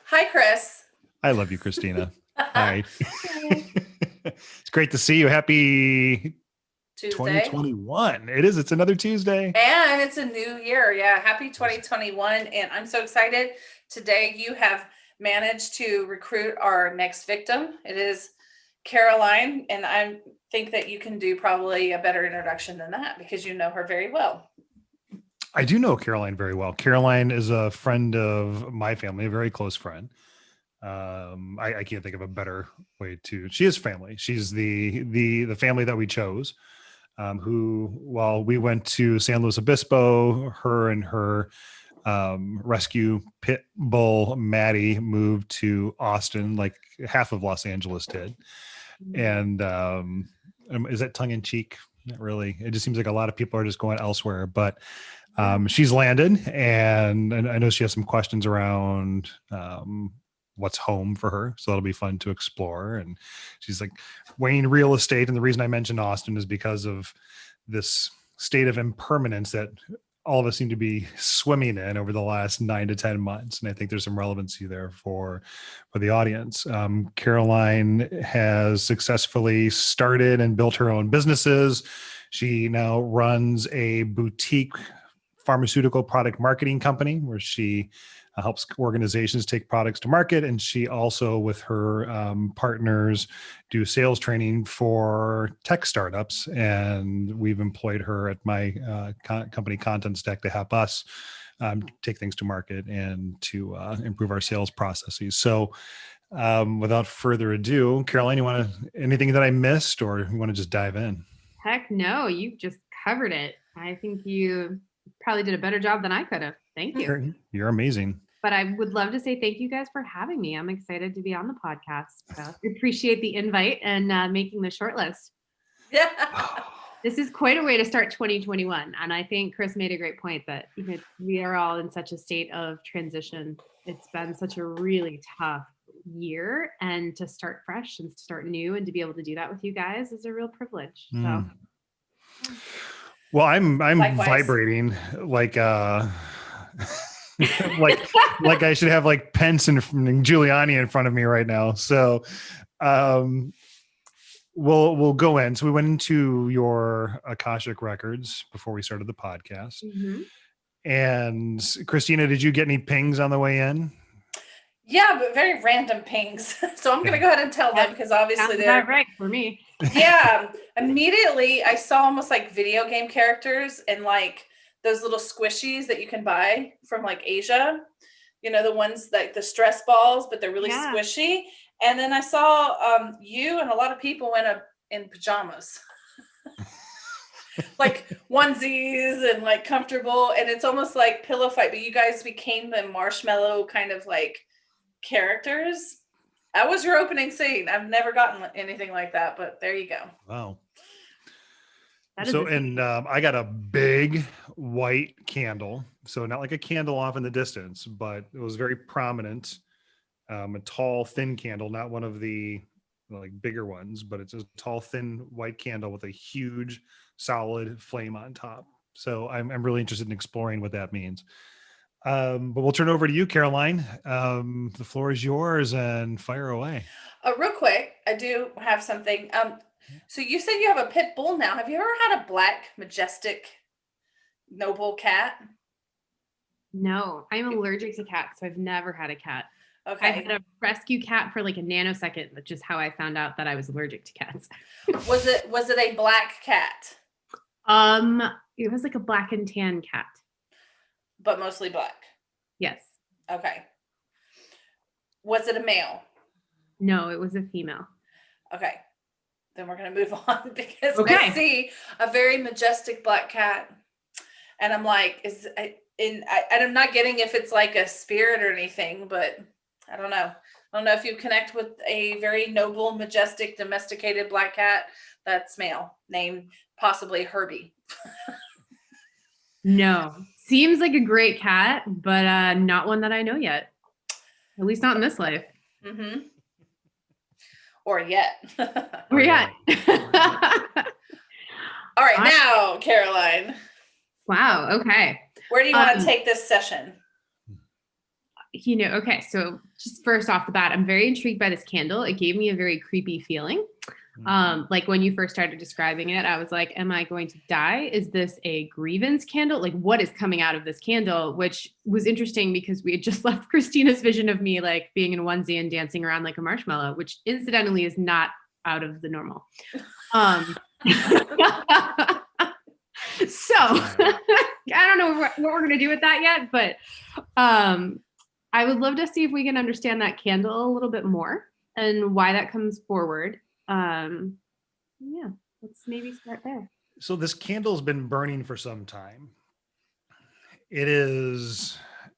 Hi, Chris. I love you, Christina. Hi. It's great to see you. Happy Tuesday. 2021. It is. It's another Tuesday. And it's a new year. Yeah. Happy 2021. And I'm so excited. Today, you have managed to recruit our next victim. It is Carolyne. And I think that you can do probably a better introduction than that because you know her very well. I do know Carolyne very well. Carolyne is a friend of my family, a very close friend. I can't think of a better way to. She is family. She's the family that we chose. Who, while we went to San Luis Obispo, her and her rescue pit bull Maddie moved to Austin, like half of Los Angeles did. And is that tongue in cheek? Not really. It just seems like a lot of people are just going elsewhere, but she's landed, and I know she has some questions around what's home for her. So that'll be fun to explore. And she's like weighing real estate. And the reason I mentioned Austin is because of this state of impermanence that all of us seem to be swimming in over the last 9 to 10 months. And I think there's some relevancy there for the audience. Carolyne has successfully started and built her own businesses. She now runs a boutique pharmaceutical product marketing company where she helps organizations take products to market. And she also, with her partners, do sales training for tech startups. And we've employed her at my company Content Stack to help us take things to market and to improve our sales processes. So without further ado, Carolyne, you want to, anything that I missed, or you want to just dive in? Heck no, you just covered it. I think you probably did a better job than I could have. Thank you. You're amazing. But I would love to say thank you guys for having me. I'm excited to be on the podcast. So appreciate the invite and making the short list. Yeah. This is quite a way to start 2021. And I think Chris made a great point that we are all in such a state of transition. It's been such a really tough year, and to start fresh and start new and to be able to do that with you guys is a real privilege. So well, I'm Likewise. vibrating like like I should have like Pence and Giuliani in front of me right now. So we'll go in. So we went into your Akashic records before we started the podcast. Mm-hmm. And Christina, did you get any pings on the way in? Yeah, but very random pings. So I'm going to go ahead and tell them because obviously they're right for me. Yeah. Immediately I saw almost like video game characters and like those little squishies that you can buy from like Asia, you know, the ones like the stress balls, but they're really squishy. And then I saw you and a lot of people went up in pajamas, like onesies and like comfortable. And it's almost like pillow fight, but you guys became the marshmallow kind of like characters. That was your opening scene. I've never gotten anything like that, but there you go. Wow. So, and I got a big white candle. So not like a candle off in the distance, but it was very prominent. A tall, thin candle, not one of the like bigger ones, but it's a tall, thin white candle with a huge, solid flame on top. So I'm really interested in exploring what that means. But we'll turn over to you, Carolyne. The floor is yours and fire away. Real quick, I do have something. So you said you have a pit bull now. Have you ever had a black, majestic, noble cat? No, I'm allergic to cats, so I've never had a cat. Okay. I had a rescue cat for like a nanosecond, which is how I found out that I was allergic to cats. Was it a black cat? It was like a black and tan cat. But mostly black? Yes. Okay. Was it a male? No, it was a female. Okay. Then we're going to move on because I see a very majestic black cat and I'm like, I'm not getting if it's like a spirit or anything, but I don't know. I don't know if you connect with a very noble, majestic, domesticated black cat that's male, named possibly Herbie. No. Seems like a great cat, but not one that I know yet. At least not in this life. Mm-hmm. Or yet. Or yet. All right, now, Carolyne. Wow, okay. Where do you want to take this session? Okay, so just first off the bat, I'm very intrigued by this candle. It gave me a very creepy feeling. Like when you first started describing it, I was like, am I going to die? Is this a grievance candle? Like, what is coming out of this candle? Which was interesting because we had just left Christina's vision of me like being in a onesie and dancing around like a marshmallow, which incidentally is not out of the normal. So I don't know what we're going to do with that yet, but I would love to see if we can understand that candle a little bit more and why that comes forward. Yeah, let's maybe start there. So this candle's been burning for some time. It is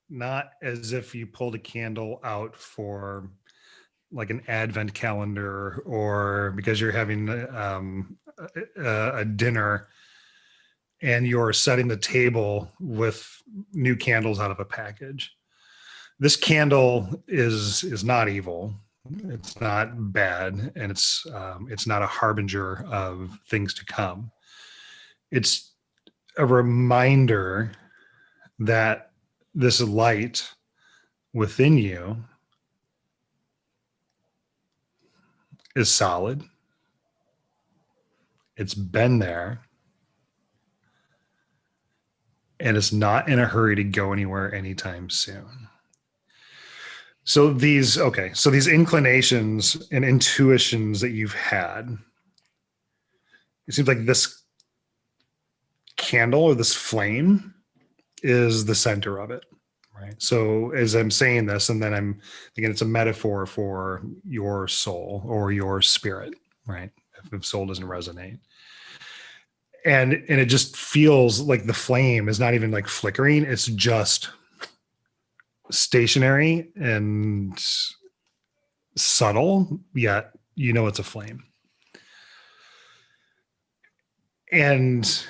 not as if you pulled a candle out for like an advent calendar or because you're having a dinner and you're setting the table with new candles out of a package. This candle is not evil. It's not bad, and it's not a harbinger of things to come. It's a reminder that this light within you is solid. It's been there, and it's not in a hurry to go anywhere anytime soon. So these inclinations and intuitions that you've had, it seems like this candle or this flame is the center of it, right? So as I'm saying this, and then I'm thinking it's a metaphor for your soul or your spirit, right? If soul doesn't resonate. And it just feels like the flame is not even like flickering. It's just stationary and subtle, yet it's a flame. And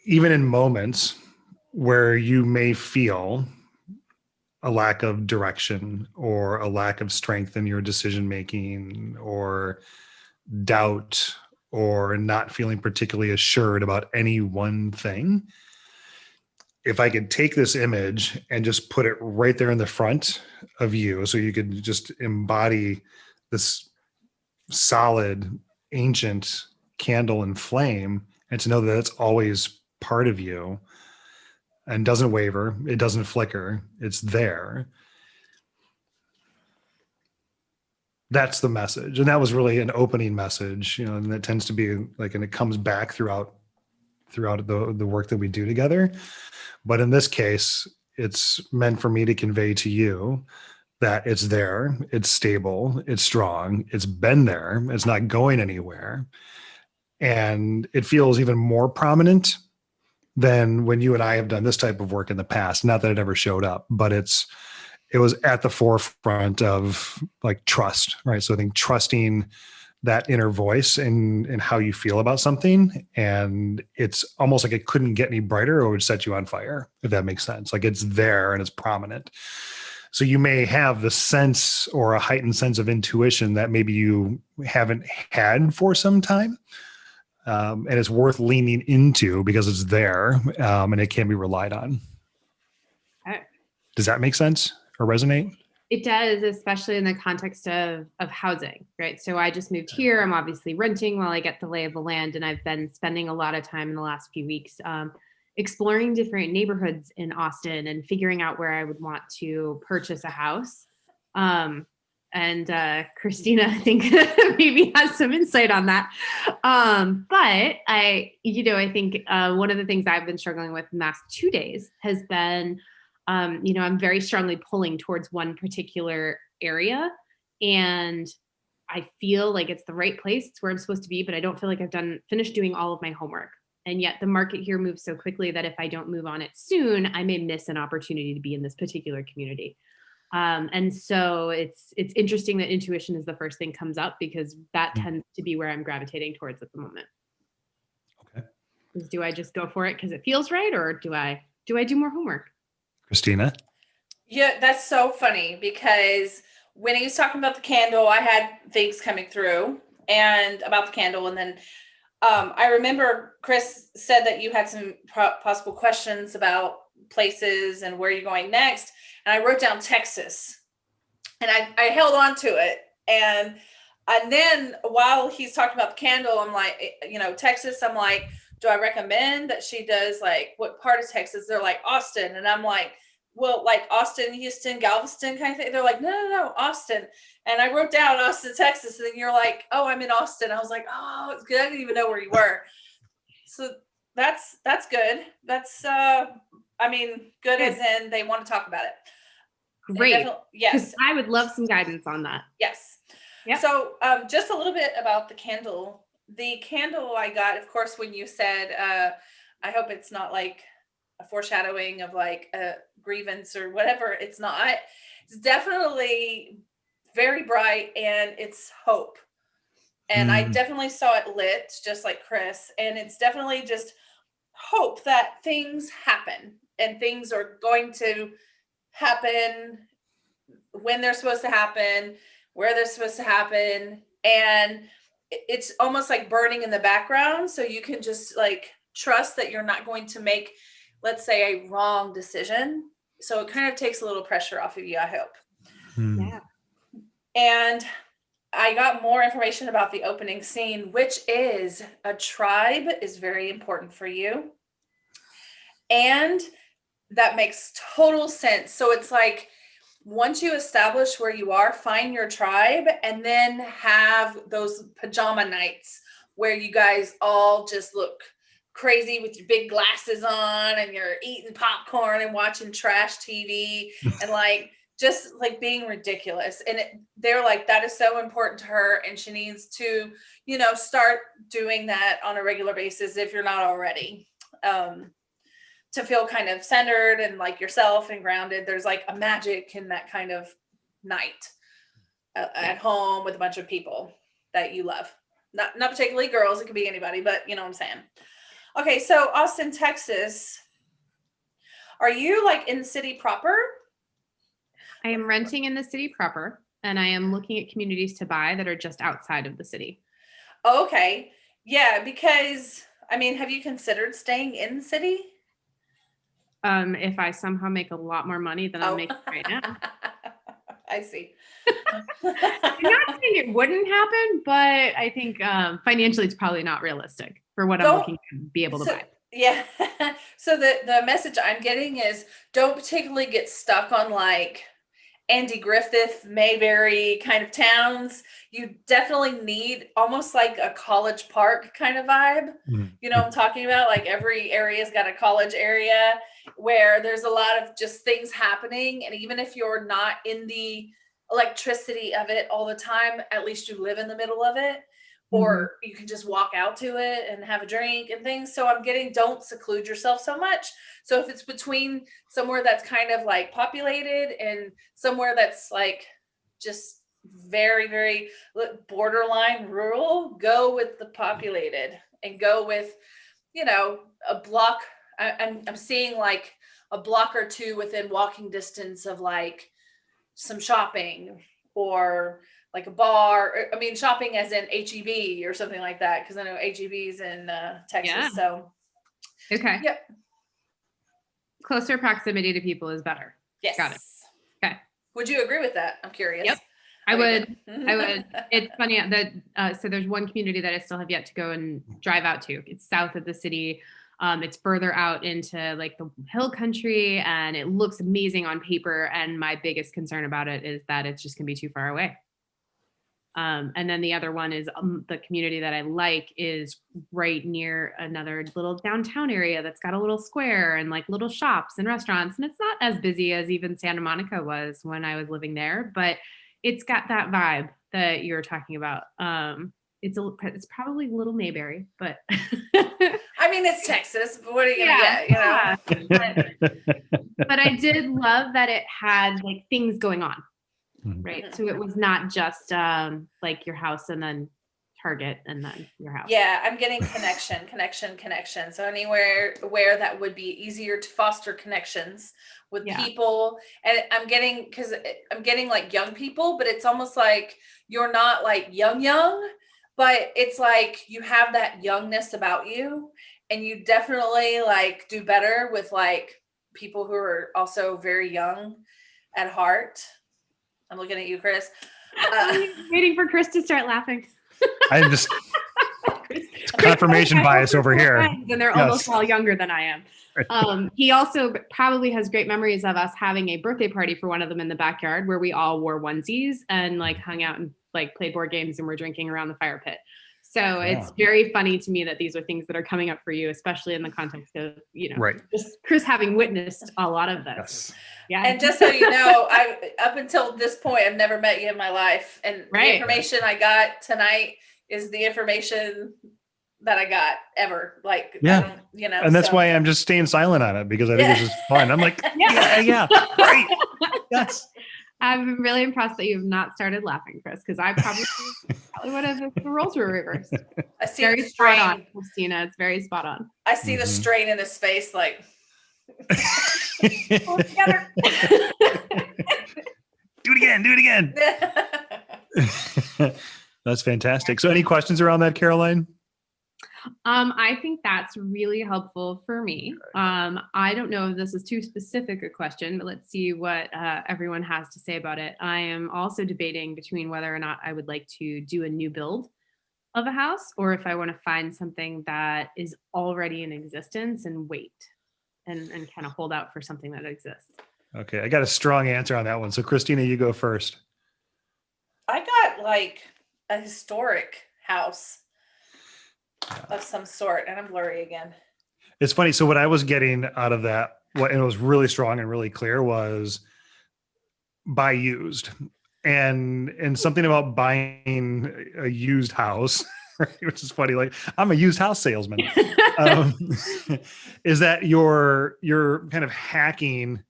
even in moments where you may feel a lack of direction or a lack of strength in your decision making or doubt or not feeling particularly assured about any one thing, if I could take this image and just put it right there in the front of you, so you could just embody this solid, ancient candle and flame, and to know that it's always part of you and doesn't waver, it doesn't flicker, it's there. That's the message. And that was really an opening message, and that tends to be like, and it comes back throughout the work that we do together. But in this case, it's meant for me to convey to you that it's there, it's stable, it's strong, it's been there, it's not going anywhere. And it feels even more prominent than when you and I have done this type of work in the past. Not that it ever showed up, but it was at the forefront of like trust, right? So I think trusting that inner voice and how you feel about something. And it's almost like it couldn't get any brighter or it would set you on fire, if that makes sense. Like it's there and it's prominent. So you may have the sense or a heightened sense of intuition that maybe you haven't had for some time. And it's worth leaning into because it's there and it can be relied on. Does that make sense or resonate? It does, especially in the context of housing, right? So I just moved here. I'm obviously renting while I get the lay of the land. And I've been spending a lot of time in the last few weeks exploring different neighborhoods in Austin and figuring out where I would want to purchase a house. And Christina, I think maybe has some insight on that. But I think one of the things I've been struggling with in the last 2 days has been, I'm very strongly pulling towards one particular area, and I feel like it's the right place. It's where I'm supposed to be, but I don't feel like I've finished doing all of my homework. And yet the market here moves so quickly that if I don't move on it soon, I may miss an opportunity to be in this particular community. And so it's interesting that intuition is the first thing comes up because that tends to be where I'm gravitating towards at the moment. Okay. Do I just go for it because it feels right, or do I do more homework? Christina? Yeah, that's so funny because when he was talking about the candle, I had things coming through and about the candle. And then I remember Chris said that you had some possible questions about places and where you're going next. and I wrote down Texas, and I held on to it. And then while he's talking about the candle, I'm like, Texas, I'm like, do I recommend that she does like, what part of Texas? They're like Austin. And I'm like, well, like Austin, Houston, Galveston kind of thing. They're like, no, Austin. And I wrote down Austin, Texas. And then you're like, oh, I'm in Austin. I was like, oh, it's good. I didn't even know where you were. So that's good. That's, good as in they want to talk about it. Great. Yes. I would love some guidance on that. Yes. Yep. So just a little bit about the candle. The candle I got, of course, when you said, I hope it's not like a foreshadowing of like a grievance or whatever. It's not. It's definitely very bright, and it's hope. And I definitely saw it lit just like Chris. And it's definitely just hope that things happen, and things are going to happen when they're supposed to happen, where they're supposed to happen. And it's almost like burning in the background. So you can just like trust that you're not going to make, let's say, a wrong decision. So it kind of takes a little pressure off of you, I hope. Yeah. And I got more information about the opening scene, which is a tribe is very important for you. And that makes total sense. So it's like, once you establish where you are, find your tribe, and then have those pajama nights where you guys all just look crazy with your big glasses on, and you're eating popcorn and watching trash TV and like just like being ridiculous. And they're like, that is so important to her, and she needs to, start doing that on a regular basis if you're not already. To feel kind of centered and like yourself and grounded. There's like a magic in that kind of night at home with a bunch of people that you love. Not particularly girls, it could be anybody, but you know what I'm saying. Okay, so Austin, Texas. Are you like in the city proper? I am renting in the city proper, and I am looking at communities to buy that are just outside of the city. Oh, okay. Yeah, because have you considered staying in the city? If I somehow make a lot more money than I'm making right now. I see. I'm not saying it wouldn't happen, but I think financially it's probably not realistic for what I'm looking to be able to buy. Yeah. So the message I'm getting is, don't particularly get stuck on like Andy Griffith, Mayberry kind of towns. You definitely need almost like a college park kind of vibe. You know what I'm talking about? Like every area's got a college area where there's a lot of just things happening. And even if you're not in the electricity of it all the time, at least you live in the middle of it. Or you can just walk out to it and have a drink and things. So I'm getting, don't seclude yourself so much. So if it's between somewhere that's kind of like populated and somewhere that's like just very, very borderline rural, go with the populated and go with, a block. I'm seeing like a block or two within walking distance of like some shopping or like a bar, shopping as in HEB or something like that. Because I know HEB's in Texas. Yeah. So, okay. Yep. Closer proximity to people is better. Yes. Got it. Okay. Would you agree with that? I'm curious. Yep. I would. It's funny that so there's one community that I still have yet to go and drive out to. It's south of the city. It's further out into like the hill country, and it looks amazing on paper. And my biggest concern about it is that it's just gonna be too far away. And then the other one is the community that I like is right near another little downtown area that's got a little square and like little shops and restaurants. And it's not as busy as even Santa Monica was when I was living there, but it's got that vibe that you're talking about. It's probably Little Mayberry, but it's Texas, but what are you gonna get? But I did love that it had like things going on. Right. So it was not just like your house and then Target and then your house. Yeah, I'm getting connection. So anywhere where that would be easier to foster connections with people. And I'm getting like young people, but it's almost like you're not like young, but it's like you have that youngness about you, and you definitely like do better with like people who are also very young. at heart. I'm looking at you, Chris. I'm waiting for Chris to start laughing. I'm just confirmation bias over here. And they're almost all younger than I am. He also probably has great memories of us having a birthday party for one of them in the backyard where we all wore onesies and like hung out and like played board games and were drinking around the fire pit. So it's very funny to me that these are things that are coming up for you, especially in the context of, just Chris having witnessed a lot of this. Yes. Yeah. And just so you know, up until this point, I've never met you in my life. And the information I got tonight is the information that I got ever. Like, and that's why I'm just staying silent on it, because I think it's just fun. I'm like, right. Yes. I'm really impressed that you've not started laughing, Chris, because I probably would have if the roles were reversed. I see very the strain. Spot on, Christina. It's very spot on. I see the strain in his face, like pull together. Do it again. That's fantastic. So any questions around that, Caroline? I think that's really helpful for me. I don't know if this is too specific a question, but let's see what everyone has to say about it. I am also debating between whether or not I would like to do a new build of a house, or if I want to find something that is already in existence and wait and kind of hold out for something that exists. Okay, I got a strong answer on that one. So Christina, you go first. I got like a historic house of some sort, and I'm blurry again. It's funny. So what I was getting out of that, and it was really strong and really clear, was buy used, and something about buying a used house, which is funny. Like, I'm a used house salesman. Is that you're kind of hacking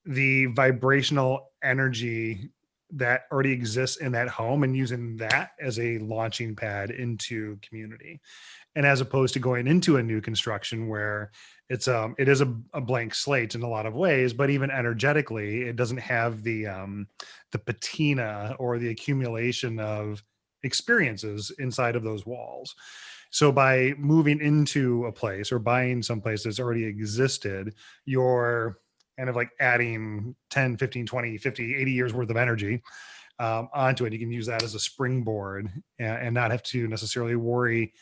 the vibrational energy that already exists in that home and using that as a launching pad into community. And as opposed to going into a new construction where it is a blank slate in a lot of ways, but even energetically, it doesn't have the patina or the accumulation of experiences inside of those walls. So by moving into a place or buying someplace that's already existed, you're kind of like adding 10, 15, 20, 50, 80 years worth of energy onto it. You can use that as a springboard and not have to necessarily worry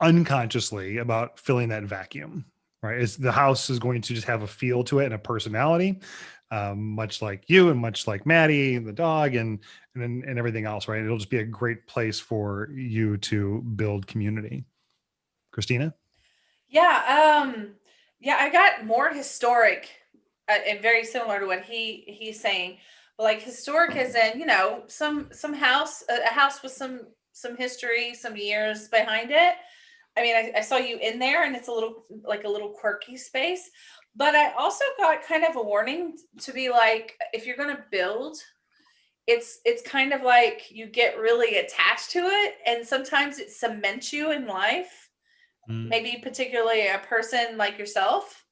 unconsciously about filling that vacuum, right? The house is going to just have a feel to it and a personality, much like you and much like Maddie and the dog and everything else, right? It'll just be a great place for you to build community. Christina? Yeah, I got more historic and very similar to what he's saying. But like historic as in, some house, a house with some history, some years behind it. I mean, I saw you in there and it's a little quirky space, but I also got kind of a warning to be like, if you're going to build, it's kind of like you get really attached to it. And sometimes it cements you in life. Maybe particularly a person like yourself,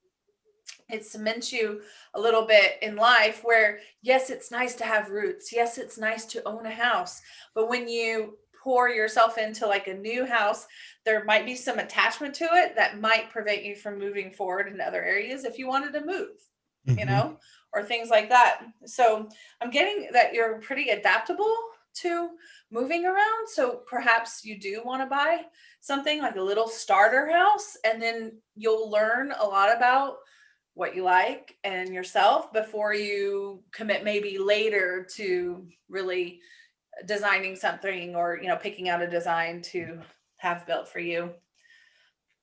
it cements you a little bit in life where, yes, it's nice to have roots. Yes, it's nice to own a house. But when you pour yourself into like a new house, there might be some attachment to it that might prevent you from moving forward in other areas if you wanted to move, or things like that. So I'm getting that you're pretty adaptable to moving around. So perhaps you do want to buy something like a little starter house, and then you'll learn a lot about what you like and yourself before you commit maybe later to really designing something or, picking out a design to have built for you.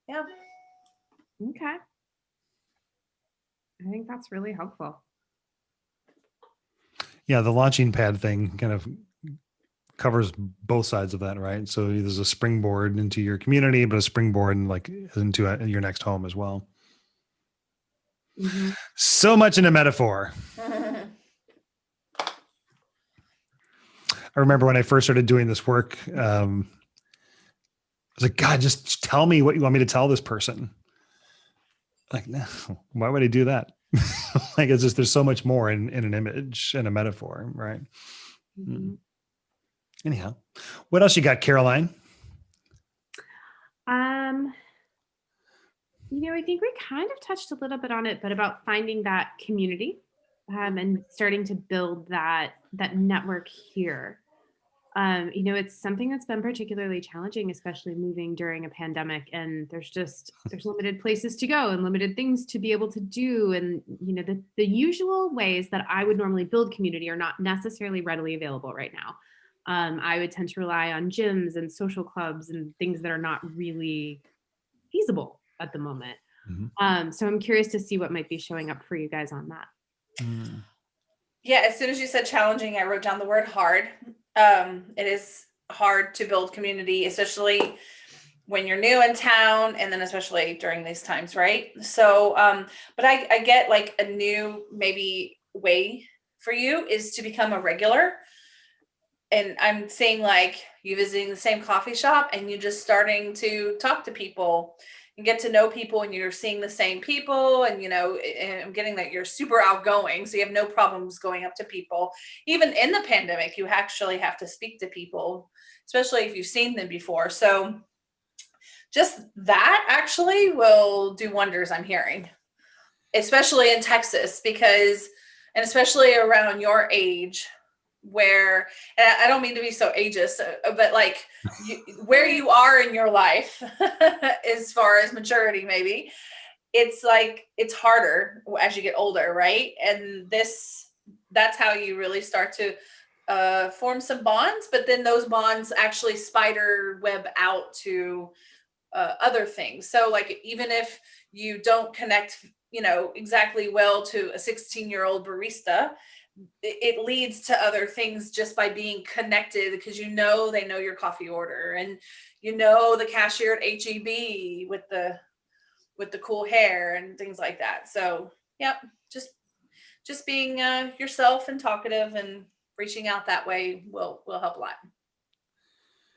Yeah. Okay. I think that's really helpful. Yeah, the launching pad thing kind of covers both sides of that, right? So there's a springboard into your community, but a springboard into your next home as well. Mm-hmm. So much in a metaphor. I remember when I first started doing this work, I was like, God, just tell me what you want me to tell this person. Like, no, why would I do that? Like, it's just, there's so much more in an image and a metaphor, right? Mm-hmm. Anyhow, what else you got, Caroline? I think we kind of touched a little bit on it, but about finding that community and starting to build that network here. It's something that's been particularly challenging, especially moving during a pandemic, and there's limited places to go and limited things to be able to do. And, the usual ways that I would normally build community are not necessarily readily available right now. I would tend to rely on gyms and social clubs and things that are not really feasible at the moment. So I'm curious to see what might be showing up for you guys on that. Yeah, as soon as you said challenging, I wrote down the word hard. It is hard to build community, especially when you're new in town, and then especially during these times, right? So, but I get like a new maybe way for you is to become a regular. And I'm seeing like you visiting the same coffee shop and you just starting to talk to people and get to know people, and you're seeing the same people, and and I'm getting that you're super outgoing, so you have no problems going up to people. Even in the pandemic, you actually have to speak to people, especially if you've seen them before. So just that actually will do wonders, I'm hearing, especially in Texas, and especially around your age, where, and I don't mean to be so ageist, but like where you are in your life as far as maturity, maybe it's like it's harder as you get older, right? And that's how you really start to form some bonds, but then those bonds actually spider web out to other things. So like even if you don't connect exactly well to a 16-year-old barista, it leads to other things just by being connected, because they know your coffee order, and the cashier at HEB with the cool hair and things like that. So yep, just being yourself and talkative and reaching out that way will help a lot.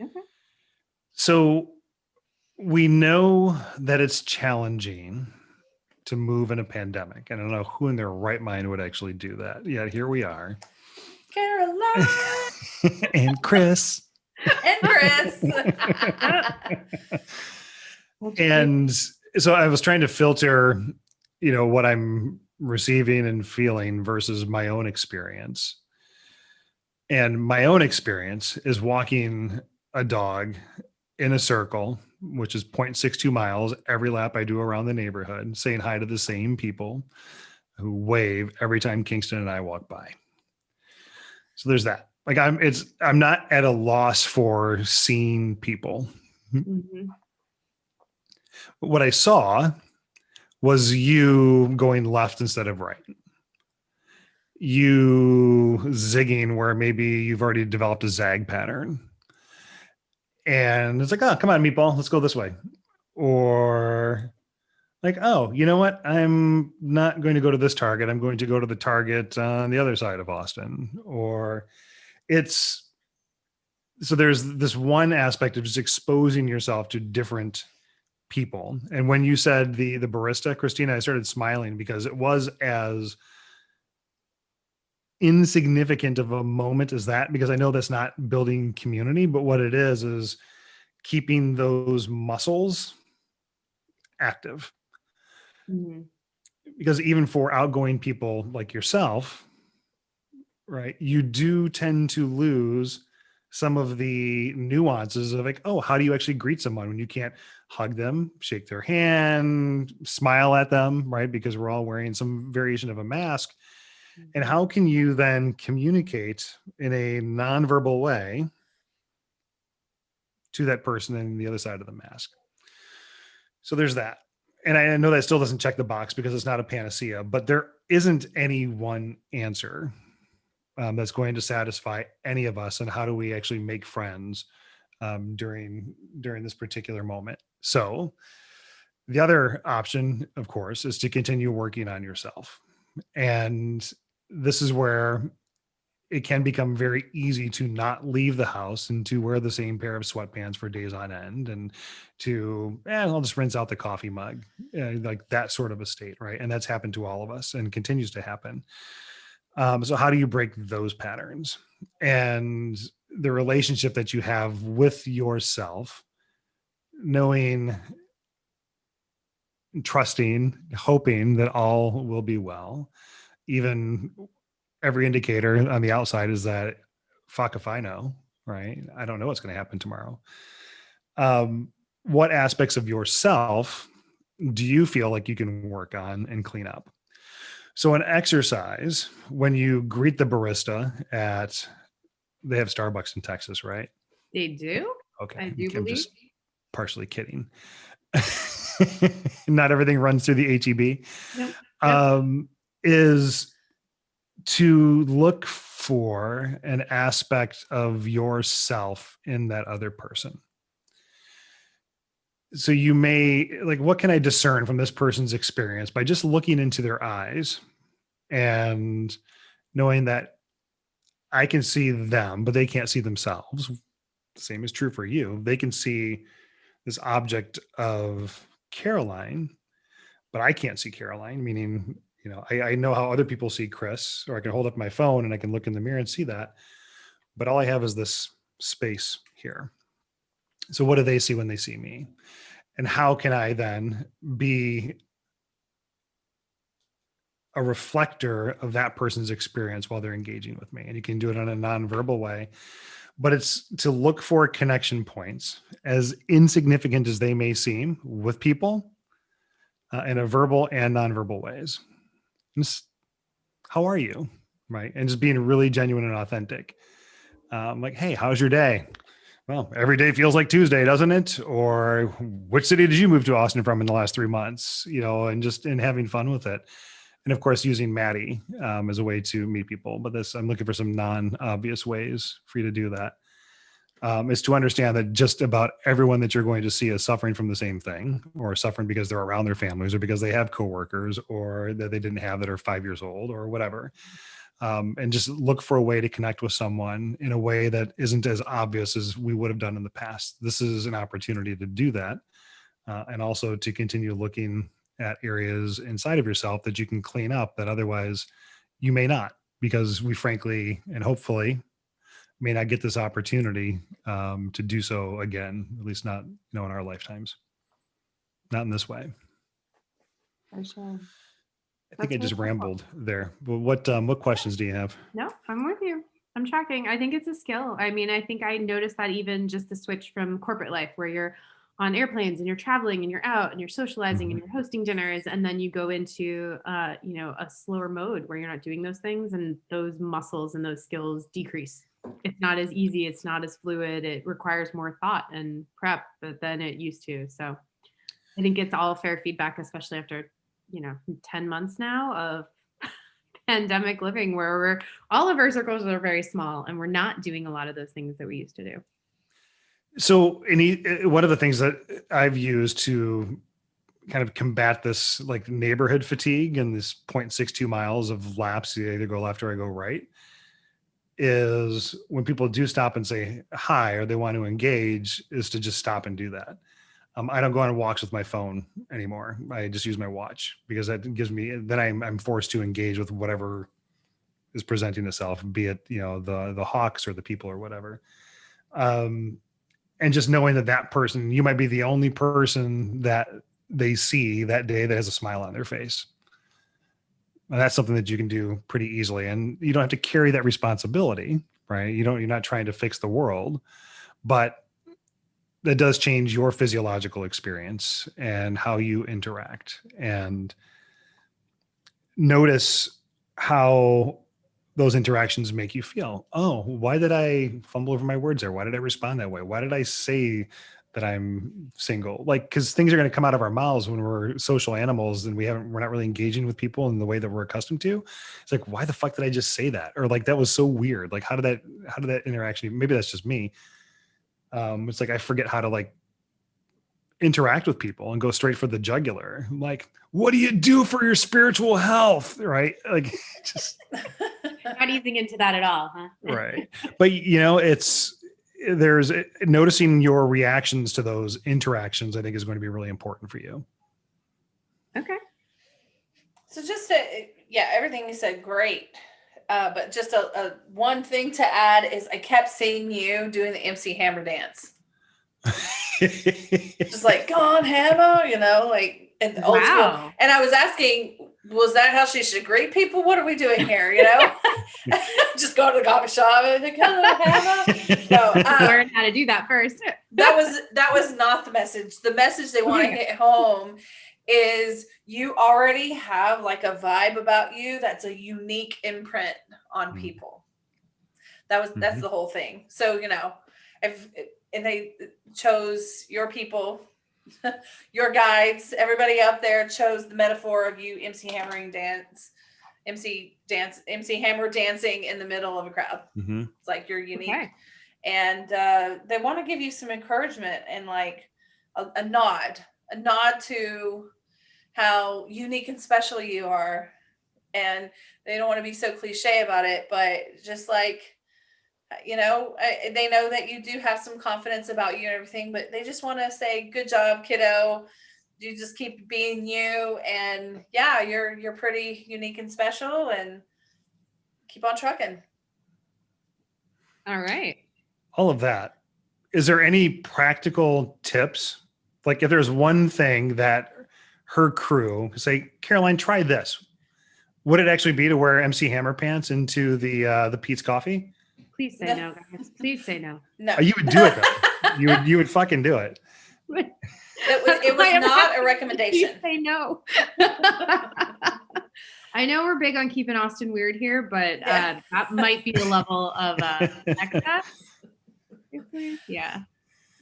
Okay. So we know that it's challenging to move in a pandemic. And I don't know who in their right mind would actually do that. Yet here we are. Carolyne and Chris. And so I was trying to filter, what I'm receiving and feeling versus my own experience. And my own experience is walking a dog in a circle, which is 0.62 miles every lap I do around the neighborhood, saying hi to the same people who wave every time Kingston and I walk by. So there's that. Like I'm not at a loss for seeing people. Mm-hmm. What I saw was you going left instead of right. You zigging where maybe you've already developed a zag pattern. And it's like, oh, come on, meatball, let's go this way. Or like, oh, you know what? I'm not going to go to this Target. I'm going to go to the Target on the other side of Austin. Or so there's this one aspect of just exposing yourself to different people. And when you said the barista, Christina, I started smiling because it was as insignificant of a moment as that, because I know that's not building community, but what it is keeping those muscles active. Mm-hmm. Because even for outgoing people like yourself, right, you do tend to lose some of the nuances of like, oh, how do you actually greet someone when you can't hug them, shake their hand, smile at them, right? Because we're all wearing some variation of a mask. And how can you then communicate in a nonverbal way to that person on the other side of the mask? So there's that. And I know that still doesn't check the box because it's not a panacea, but there isn't any one answer that's going to satisfy any of us. And how do we actually make friends during this particular moment? So the other option, of course, is to continue working on yourself. And this is where it can become very easy to not leave the house and to wear the same pair of sweatpants for days on end, and to, I'll just rinse out the coffee mug, like that sort of a state, right? And that's happened to all of us and continues to happen. So how do you break those patterns? And the relationship that you have with yourself, knowing, trusting, hoping that all will be well, even every indicator on the outside is that fuck if I know, right? I don't know what's going to happen tomorrow. What aspects of yourself do you feel like you can work on and clean up? So an exercise, when you greet the barista they have Starbucks in Texas, right? They do? Okay. I do I'm believe. just partially kidding. Not everything runs through the HEB. Nope. Is to look for an aspect of yourself in that other person. So you may like, what can I discern from this person's experience by just looking into their eyes and knowing that I can see them, but they can't see themselves. The same is true for you. They can see this object of Caroline, but I can't see Caroline, meaning, I know how other people see Chris, or I can hold up my phone and I can look in the mirror and see that. But all I have is this space here. So what do they see when they see me? And how can I then be a reflector of that person's experience while they're engaging with me? And you can do it in a nonverbal way, but it's to look for connection points, as insignificant as they may seem, with people in a verbal and nonverbal ways. Just, how are you? Right. And just being really genuine and authentic. Like, hey, how's your day? Well, every day feels like Tuesday, doesn't it? Or which city did you move to Austin from in the last 3 months? And just in having fun with it. And of course, using Maddie as a way to meet people. But I'm looking for some non-obvious ways for you to do that. Is to understand that just about everyone that you're going to see is suffering from the same thing, or suffering because they're around their families, or because they have coworkers, or that they didn't have that are 5 years old, or whatever. And just look for a way to connect with someone in a way that isn't as obvious as we would have done in the past. This is an opportunity to do that. And also to continue looking at areas inside of yourself that you can clean up that otherwise you may not, because we frankly, and hopefully, may not get this opportunity to do so again, at least not, in our lifetimes, not in this way. For sure. I think I just rambled there. But what questions do you have? No, I'm with you. I'm tracking. I think it's a skill. I mean, I think I noticed that even just the switch from corporate life, where you're on airplanes and you're traveling and you're out and you're socializing and you're hosting dinners, and then you go into a slower mode where you're not doing those things, and those muscles and those skills decrease. It's not as easy. It's not as fluid. It requires more thought and prep than it used to. So I think it's all fair feedback, especially after 10 months now of pandemic living, where all of our circles are very small and we're not doing a lot of those things that we used to do. So one of the things that I've used to kind of combat this like neighborhood fatigue and this 0.62 miles of laps, you either go left or I go right, is when people do stop and say hi or they want to engage, is to just stop and do that. I don't go on walks with my phone anymore. I just use my watch, because that gives me, then I'm forced to engage with whatever is presenting itself, be it, the hawks or the people or whatever. And just knowing that person, you might be the only person that they see that day that has a smile on their face. And that's something that you can do pretty easily. And you don't have to carry that responsibility, right? You're not trying to fix the world, but that does change your physiological experience and how you interact. And notice how those interactions make you feel. Oh, why did I fumble over my words there? Why did I respond that way? Why did I say that I'm single? Like, because things are going to come out of our mouths when we're social animals and we're not really engaging with people in the way that we're accustomed to. It's like, why the fuck did I just say that? Or like, that was so weird. Like, how did that interaction, maybe that's just me. It's like, I forget how to like interact with people and go straight for the jugular. Like, what do you do for your spiritual health? Right. Like, just not easing into that at all, huh? Right. But there's noticing your reactions to those interactions, I think, is going to be really important for you. Okay. So just everything you said, great. But just a one thing to add is I kept seeing you doing the MC Hammer dance. Just like, go on, Hammer, like in the old school. And I was asking, was that how she should greet people? What are we doing here? You know, just go to the coffee shop and like, hello, Hannah. No, learn how to do that first. that was not the message. The message they want to hit home is you already have like a vibe about you that's a unique imprint on people. That's the whole thing. So, you know, and they chose your people, your guides, everybody out there chose the metaphor of you MC Hammer dancing in the middle of a crowd. It's like you're unique. Okay. And they want to give you some encouragement and like a nod to how unique and special you are. And they don't want to be so cliche about it, but just like, you know, they know that you do have some confidence about you and everything, but they just want to say, good job, kiddo. You just keep being you. And yeah, you're pretty unique and special, and keep on trucking. All right. All of that. Is there any practical tips? Like if there's one thing that her crew say, Caroline, try this. Would it actually be to wear MC Hammer pants into the Pete's Coffee? Please say no, guys. Please say no. No. You would do it though. you would fucking do it. It was not a recommendation. Please say no. I know we're big on keeping Austin weird here, but that might be the level of excess. Yeah.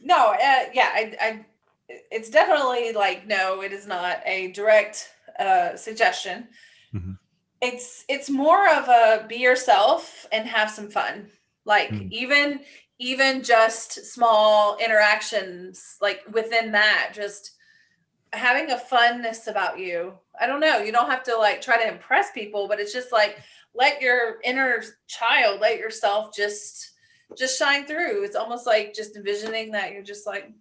No, I it's definitely like, no, it is not a direct suggestion. It's more of a be yourself and have some fun. Like even just small interactions, like within that, just having a funness about you. I don't know. You don't have to like try to impress people, but it's just like, let your inner child, let yourself just shine through. It's almost like just envisioning that you're just like,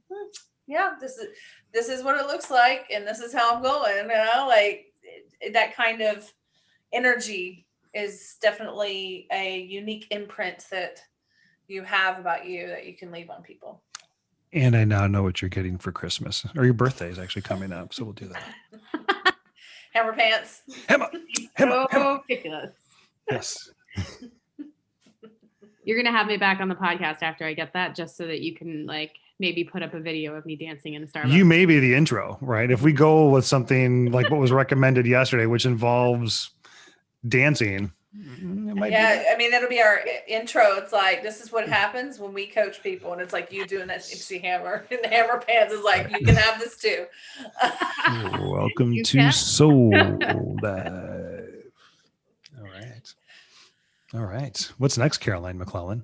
yeah, this is what it looks like. And this is how I'm going, you know, like that kind of energy is definitely a unique imprint that you have about you that you can leave on people. And I now know what you're getting for Christmas, or your birthday is actually coming up. So we'll do that. Hammer pants. Hammer. Ridiculous. Yes. You're going to have me back on the podcast after I get that, just so that you can like maybe put up a video of me dancing in a Starbucks. You may be the intro, right? If we go with something like what was recommended yesterday, which involves dancing. Yeah, I mean, it'll be our intro. It's like, this is what happens when we coach people, and it's like you doing that MC Hammer and the Hammer pants is like, you can have this too. Welcome to Soul Dive. All right. What's next, Carolyne MacLellan?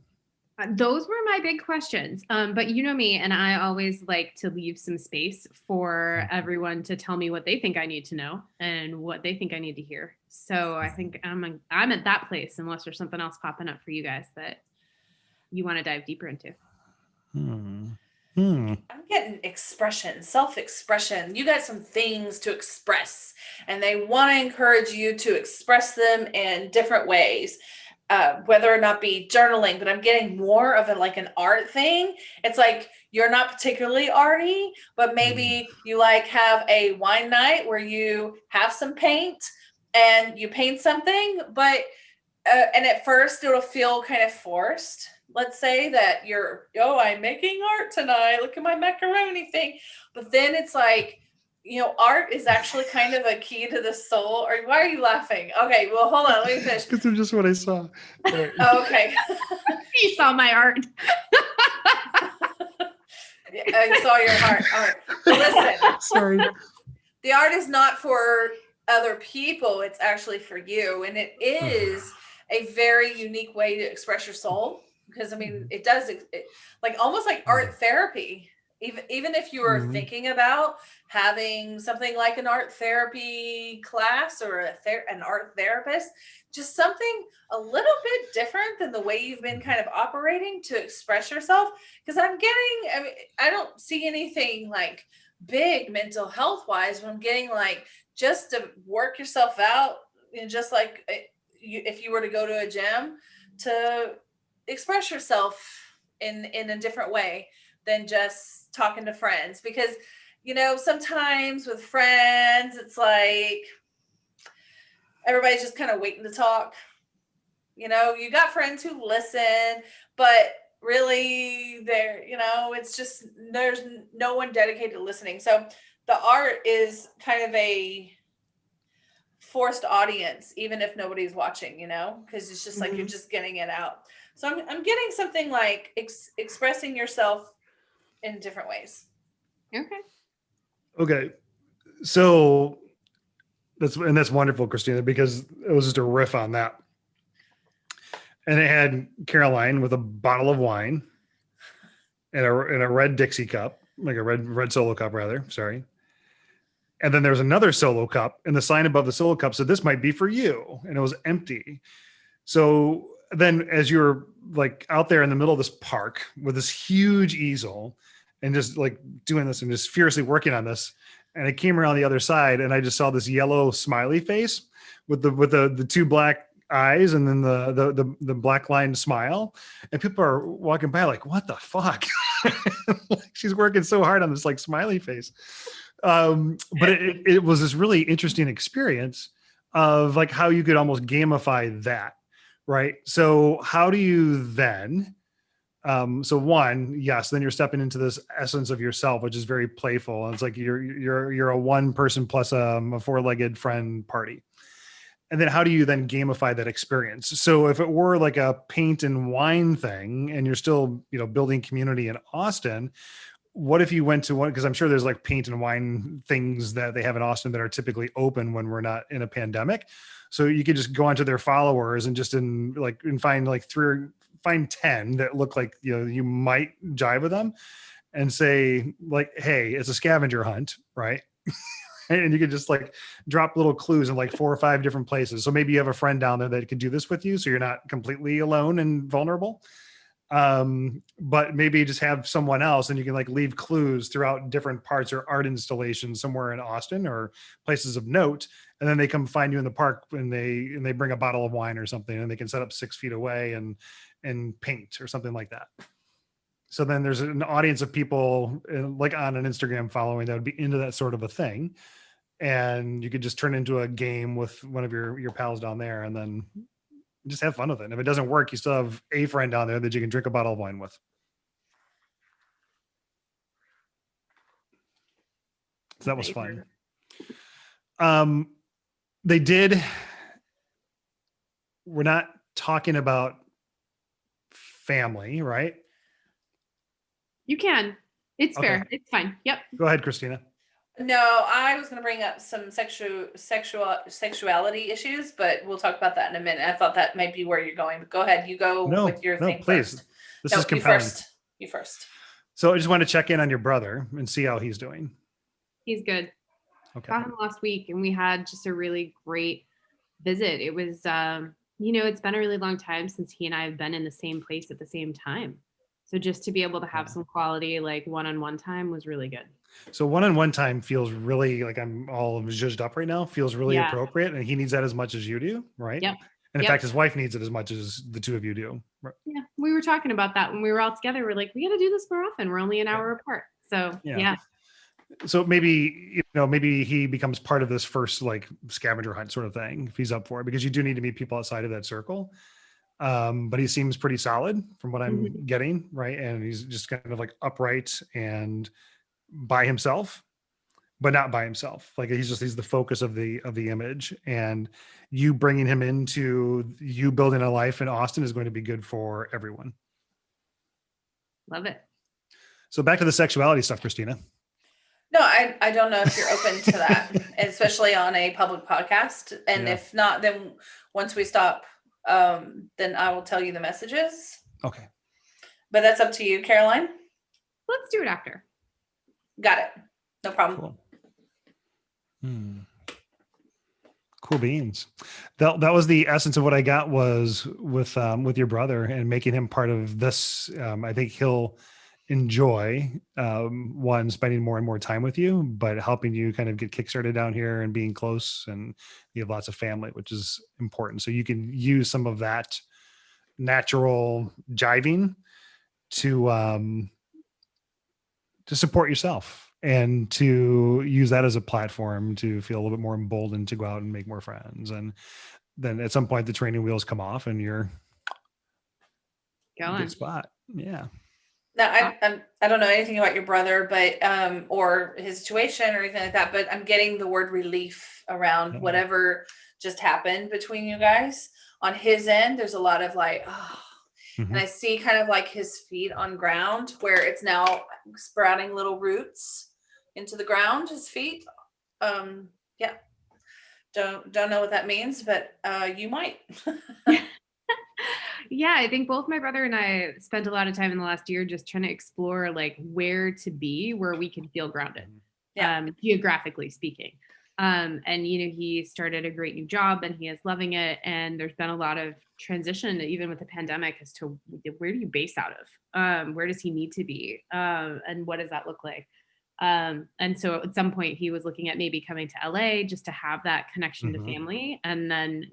Those were my big questions. But you know me, and I always like to leave some space for everyone to tell me what they think I need to know and what they think I need to hear. So I think I'm at that place, unless there's something else popping up for you guys that you want to dive deeper into. I'm getting expression, self-expression. You got some things to express, and they want to encourage you to express them in different ways. Whether or not be journaling, but I'm getting more of an art thing. It's like, you're not particularly arty, but maybe you like have a wine night where you have some paint and you paint something, but, and at first it'll feel kind of forced. Let's say that I'm making art tonight. Look at my macaroni thing. But then it's like, you know, art is actually kind of a key to the soul. Or why are you laughing? Okay, well, hold on. Let me finish. Because it's just what I saw. Okay. You saw my art. I saw your heart. All right. Listen. Sorry. The art is not for other people. It's actually for you. And it is a very unique way to express your soul. Because, I mean, it does, like almost like art therapy. Even if you were thinking about having something like an art therapy class or an art therapist, just something a little bit different than the way you've been kind of operating to express yourself. Because I don't see anything like big mental health wise, but I'm getting like just to work yourself out, and just like if you were to go to a gym, to express yourself in a different way than just talking to friends. Because sometimes with friends, it's like everybody's just kind of waiting to talk. You got friends who listen, but really it's just there's no one dedicated to listening. So the art is kind of a forced audience, even if nobody's watching, because it's just like you're just getting it out. So I'm getting something like expressing yourself in different ways. Okay. So that's wonderful, Christina, because it was just a riff on that. And it had Caroline with a bottle of wine and a red Dixie cup, like a red Solo cup, rather. Sorry. And then there was another Solo cup, and the sign above the Solo cup said, "This might be for you," and it was empty. So then, as you're like out there in the middle of this park with this huge easel, and just like doing this and just fiercely working on this, and I came around the other side, and I just saw this yellow smiley face with the two black eyes and then the black line smile, and people are walking by like, what the fuck? Like, she's working so hard on this like smiley face. But it was this really interesting experience of like how you could almost gamify that, right? So how do you then so one, yes, then you're stepping into this essence of yourself, which is very playful, and it's like you're a one person plus a four-legged friend party. And then how do you then gamify that experience? So if it were like a paint and wine thing and you're still, building community in Austin, what if you went to one, because I'm sure there's like paint and wine things that they have in Austin that are typically open when we're not in a pandemic. So you could just go onto their followers and just find 10 that look like, you might jive with them and say like, hey, it's a scavenger hunt, right? And you could just like drop little clues in like 4 or 5 different places. So maybe you have a friend down there that could do this with you, so you're not completely alone and vulnerable. But maybe just have someone else, and you can like leave clues throughout different parts or art installations somewhere in Austin or places of note. And then they come find you in the park and they bring a bottle of wine or something, and they can set up 6 feet away and paint or something like that. So then there's an audience of people like on an Instagram following that would be into that sort of a thing. And you could just turn into a game with one of your pals down there, and then just have fun with it. And if it doesn't work, you still have a friend down there that you can drink a bottle of wine with. So that was fun. We're not talking about family, right? You can. It's fair. It's fine. Yep. Go ahead, Christina. No, I was going to bring up some sexuality issues, but we'll talk about that in a minute. I thought that might be where you're going. But go ahead. You go with your thing please. first. This is compelling. You first. So I just want to check in on your brother and see how he's doing. He's good. Okay. Saw him last week, and we had just a really great visit. It was, it's been a really long time since he and I have been in the same place at the same time. So just to be able to have some quality, like one-on-one time was really good. So one-on-one time feels really like I'm all zhuzhed up right now, feels really appropriate. And he needs that as much as you do, right? Yep. And in fact, his wife needs it as much as the two of you do. Right? Yeah. We were talking about that when we were all together. We're like, we got to do this more often. We're only an hour apart. So yeah. So maybe he becomes part of this first like scavenger hunt sort of thing if he's up for it, because you do need to meet people outside of that circle. But he seems pretty solid from what I'm getting, right? And he's just kind of like upright and by himself, but not by himself. Like he's the focus of the image, and you bringing him into you building a life in Austin is going to be good for everyone. Love it. So back to the sexuality stuff, Christina. No, I don't know if you're open to that, especially on a public podcast. And if not, then once we stop, then I will tell you the messages. Okay. But that's up to you, Caroline. Let's do it after. Got it. No problem. Cool. Cool beans. That was the essence of what I got was with your brother and making him part of this. I think he'll enjoy spending more and more time with you, but helping you kind of get kickstarted down here and being close, and you have lots of family, which is important. So you can use some of that natural jiving to support yourself and to use that as a platform to feel a little bit more emboldened to go out and make more friends. And then at some point the training wheels come off and you're in a Going. good spot. Yeah. Now, I don't know anything about your brother, but or his situation or anything like that, but I'm getting the word relief around Yeah. whatever just happened between you guys. On his end, there's a lot of like, oh, and I see kind of like his feet on ground where it's now sprouting little roots into the ground, his feet. Yeah. Don't know what that means, but you might. Yeah, I think both my brother and I spent a lot of time in the last year just trying to explore like where to be, where we could feel grounded, geographically speaking. And he started a great new job and he is loving it. And there's been a lot of transition, even with the pandemic, as to where do you base out of? Where does he need to be? And what does that look like? And so at some point he was looking at maybe coming to LA just to have that connection to family. And then,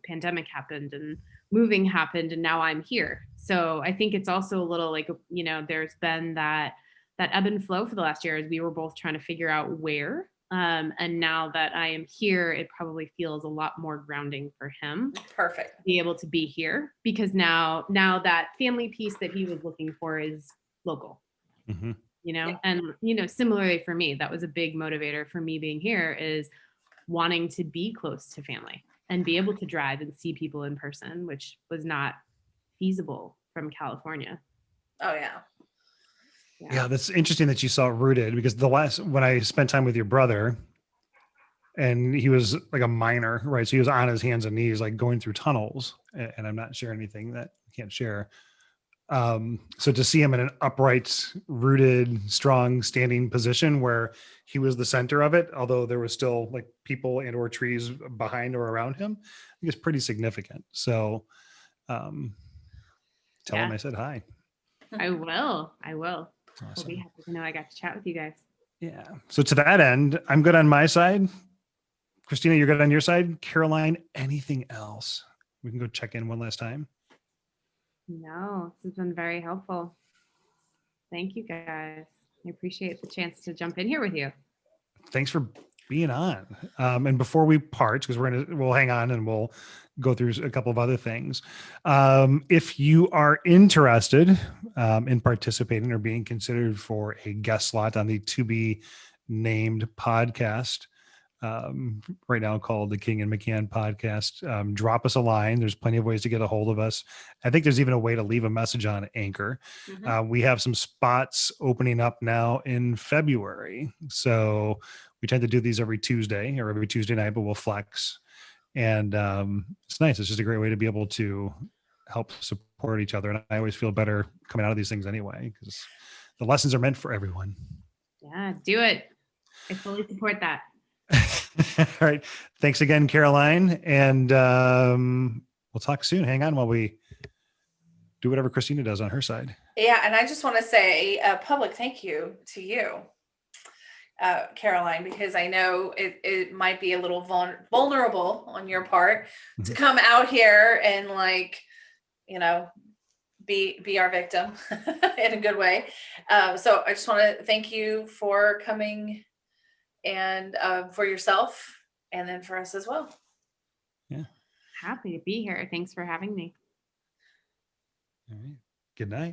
pandemic happened and moving happened and now I'm here. So I think it's also a little like, there's been that ebb and flow for the last year as we were both trying to figure out where. And now that I am here, it probably feels a lot more grounding for him. Perfect. To be able to be here because now that family piece that he was looking for is local. And similarly for me, that was a big motivator for me being here is wanting to be close to family and be able to drive and see people in person, which was not feasible from California. Oh yeah. Yeah, that's interesting that you saw it rooted because when I spent time with your brother and he was like a miner, right? So he was on his hands and knees, like going through tunnels, and I'm not sharing anything that I can't share. So to see him in an upright, rooted, strong, standing position where he was the center of it, although there was still like people and or trees behind or around him, I think it's pretty significant. So tell him I said hi. I will. Awesome. We'll be happy to know I got to chat with you guys. Yeah. So to that end, I'm good on my side. Christina, you're good on your side. Caroline, anything else? We can go check in one last time. No, this has been very helpful. Thank you guys. I appreciate the chance to jump in here with you. Thanks for being on. And before we part, because we'll hang on and we'll go through a couple of other things. If you are interested in participating or being considered for a guest slot on the To Be Named podcast, right now called the King and McCann podcast, drop us a line. There's plenty of ways to get a hold of us. I think there's even a way to leave a message on Anchor. We have some spots opening up now in February. So we tend to do these every Tuesday or every Tuesday night, but we'll flex. And it's nice. It's just a great way to be able to help support each other. And I always feel better coming out of these things anyway, because the lessons are meant for everyone. Yeah, do it. I fully support that. All right. Thanks again, Caroline. And we'll talk soon. Hang on while we do whatever Christina does on her side. Yeah. And I just want to say a public thank you to you, Caroline, because I know it might be a little vulnerable on your part to come out here and be our victim in a good way. So I just want to thank you for coming and for yourself and then for us as well. Yeah. Happy to be here. Thanks for having me. All right. Good night.